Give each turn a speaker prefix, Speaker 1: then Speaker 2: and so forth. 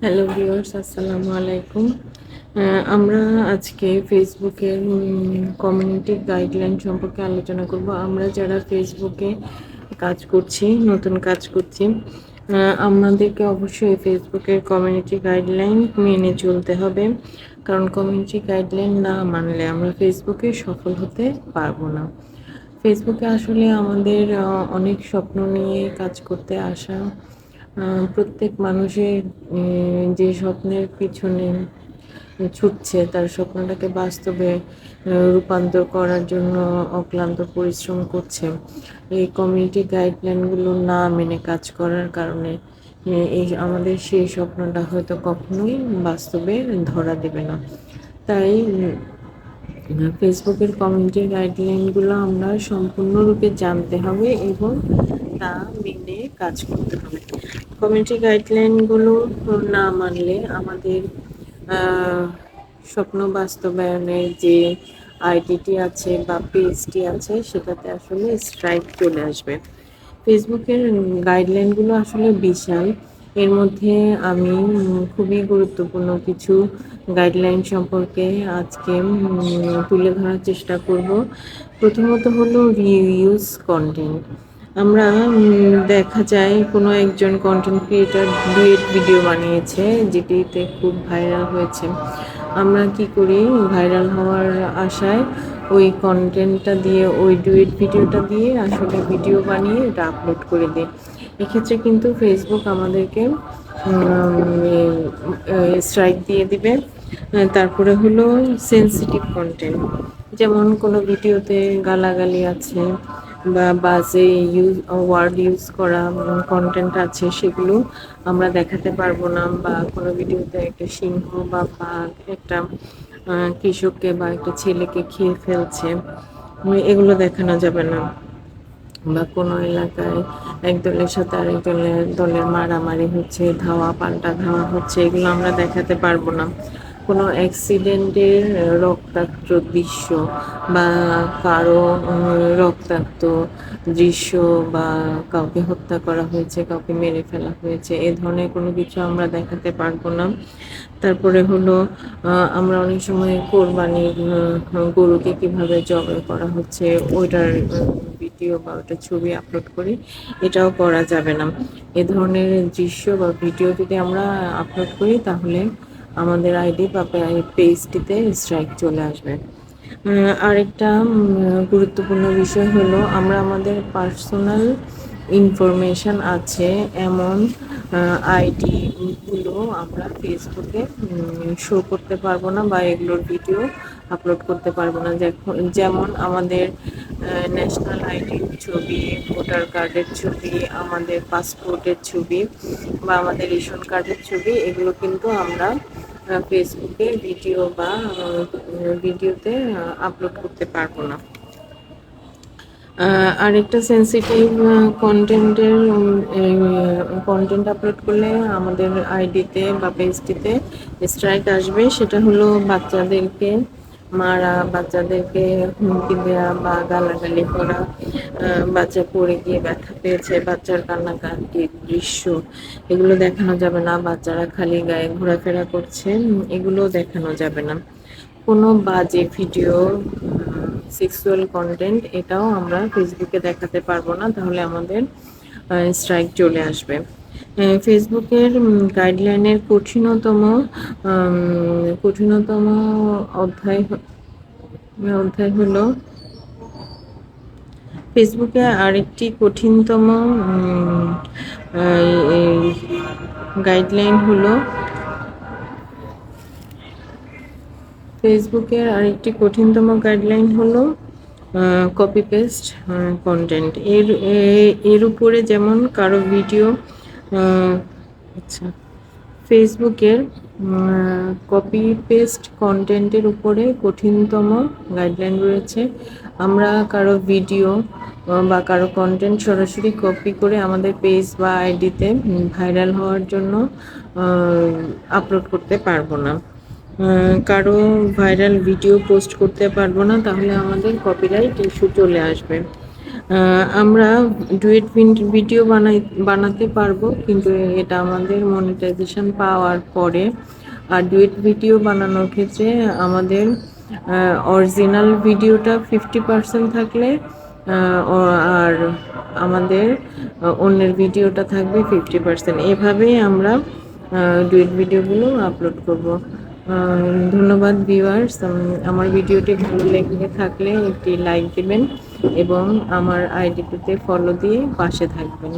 Speaker 1: Hello viewers, আসসালামু আলাইকুম। আমরা আজকে ফেসবুকের কমিউনিটি গাইডলাইন সম্পর্কে আলোচনা করব। আমরা যারা ফেসবুকে কাজ করছি, নতুন কাজ করছি, আমাদেরকে অবশ্যই ফেসবুকের কমিউনিটি গাইডলাইন মেনে চলতে হবে। কারণ কমিউনিটি গাইডলাইন না মানলে আমরা ফেসবুকে সফল হতে পারবো না। ফেসবুকে আসলে আমাদের অনেক স্বপ্ন নিয়ে কাজ করতে আসা প্রত্যেক মানুষের যে স্বপ্নের পিছনে ছুটছে তার স্বপ্নটাকে বাস্তবে রূপান্তর করার জন্য অক্লান্ত পরিশ্রম করছে। এই কমিউনিটি গাইডলাইনগুলো না মেনে কাজ করার কারণে এই আমাদের সেই স্বপ্নটা হয়তো কখনোই বাস্তবে ধরা দেবে না। তাই ফেসবুকের কমিউনিটি গাইডলাইনগুলো আমরা সম্পূর্ণরূপে জানতে হবে এবং তা মেনে কাজ করতে হবে। কমিউনিটি গাইডলাইনগুলো না মানলে আমাদের স্বপ্ন বাস্তবায়নের যে আইডিটি আছে বা পেজটি আছে সেটাতে আসলে স্ট্রাইক চলে আসবে। ফেসবুকের গাইডলাইনগুলো আসলে বিশাল। এর মধ্যে আমি খুবই গুরুত্বপূর্ণ কিছু গাইডলাইন সম্পর্কে আজকে তুলে ধরার চেষ্টা করব। প্রথমত হলো রিউজ কন্টেন্ট। আমরা দেখা যায় কোনো একজন কন্টেন্ট ক্রিয়েটর ডুয়েট ভিডিও বানিয়েছে যেটিতে খুব ভাইরাল হয়েছে। আমরা কি করি, ভাইরাল হওয়ার আশায় ওই কন্টেন্টটা দিয়ে, ওই ডুয়েট ভিডিওটা দিয়ে আসলে ভিডিও বানিয়ে এটা আপলোড করে দিই। এক্ষেত্রে কিন্তু ফেসবুক আমাদেরকে স্ট্রাইক দিয়ে দিবে। তারপরে হলো সেন্সিটিভ কন্টেন্ট, যেমন কোনো ভিডিওতে গালাগালি আছে বা বাজে ওয়ার্ড ইউজ করা কন্টেন্ট আছে, সেগুলো আমরা দেখাতে পারবো না। বা কোনো ভিডিওতে একটা সিংহ বা বাঘ একটা কৃষককে বা একটা ছেলেকে খেয়ে ফেলছে, এগুলো দেখানো যাবে না। বা কোনো এলাকায় এক দলের সাথে আরেক দলের মারামারি হচ্ছে, ধাওয়া পাল্টা ধাওয়া হচ্ছে, এগুলো আমরা দেখাতে পারবো না। কোনো অ্যাক্সিডেন্টের রক্তাক্ত দৃশ্য বা কারো রক্তাক্ত দৃশ্য বা কাউকে হত্যা করা হয়েছে, কাউকে মেরে ফেলা হয়েছে, এ ধরনের কোনো কিছু আমরা দেখাতে পারবো না। তারপরে হলো আমরা অনেক সময় কোরবানির গরুকে কিভাবে জবাই করা হচ্ছে ওইটার ভিডিও বা ওটার ছবি আপলোড করি, এটাও করা যাবে না। এ ধরনের দৃশ্য বা ভিডিও যদি আমরা আপলোড করি তাহলে আমাদের আইডি বা পেজটিতে স্ট্রাইক চলে আসবে। আরেকটা গুরুত্বপূর্ণ বিষয় হলো আমরা আমাদের পার্সোনাল ইনফরমেশন আছে এমন আইডিগুলো আমরা ফেসবুকে শো করতে পারবো না বা এগুলোর ভিডিও আপলোড করতে পারবো না। যেমন আমাদের ন্যাশনাল আইডির ছবি, ভোটার কার্ডের ছবি, আমাদের পাসপোর্টের ছবি বা আমাদের রেশন কার্ডের ছবি, এগুলো কিন্তু আমরা ফেসবুকে ভিডিওতে আপলোড করতে পারবো না। আরেকটা সেন্সিটিভ কন্টেন্ট আপলোড করলে আমাদের আইডিতে বা পেজটিতে স্ট্রাইক আসবে। সেটা হলো বাচ্চাদেরকে মারা, বাচ্চাদেরকে হুমকি দেওয়া বা গালাগালি করা, বাচ্চা পড়ে গিয়ে ব্যথা পেয়েছে, বাচ্চার কান্নাকাটির দৃশ্য, এগুলো দেখানো যাবে না। বাচ্চারা খালি গায়ে ঘোরাফেরা করছে, এগুলো দেখানো যাবে না। কোনো বাজে ভিডিও, সেক্সুয়াল কন্টেন্ট, এটাও আমরা ফেসবুকে দেখাতে পারবো না, তাহলে আমাদের স্ট্রাইক চলে আসবে। ফেসবুকের গাইডলাইনের কঠিনতম অধ্যায় হলো ফেসবুকে আরেকটি কঠিনতম গাইডলাইন হলো ফেসবুকের আরেকটি কঠিনতম গাইডলাইন হলো কপি পেস্ট কন্টেন্ট। এর উপরে যেমন কারো ভিডিও, আচ্ছা, ফেসবুকের কপি পেস্ট কন্টেন্টের উপরে কঠিনতম গাইডলাইন রয়েছে। আমরা কারো ভিডিও বা কারো কন্টেন্ট সরাসরি কপি করে আমাদের পেজ বা আইডিতে ভাইরাল হওয়ার জন্য আপলোড করতে পারবো না। কারো ভাইরাল ভিডিও পোস্ট করতে পারবো না, তাহলে আমাদের কপিরাইট ইস্যু চলে আসবে। আমরা ডুয়েট ভিডিও বানাতে পারবো, কিন্তু এটা আমাদের মনিটাইজেশন পাওয়ার পরে। আর ডুয়েট ভিডিও বানানোর ক্ষেত্রে আমাদের অরিজিনাল ভিডিওটা 50% থাকলে আর আমাদের অন্যের ভিডিওটা থাকবে 50%। এভাবেই আমরা ডুয়েট ভিডিওগুলো আপলোড করব। ধন্যবাদ ভিউয়ার্স। আমার ভিডিওটি ভালো লেগে থাকলে একটি লাইক দিবেন এবং আমার আইডিটিতে ফলো দিয়ে পাশে থাকবেন।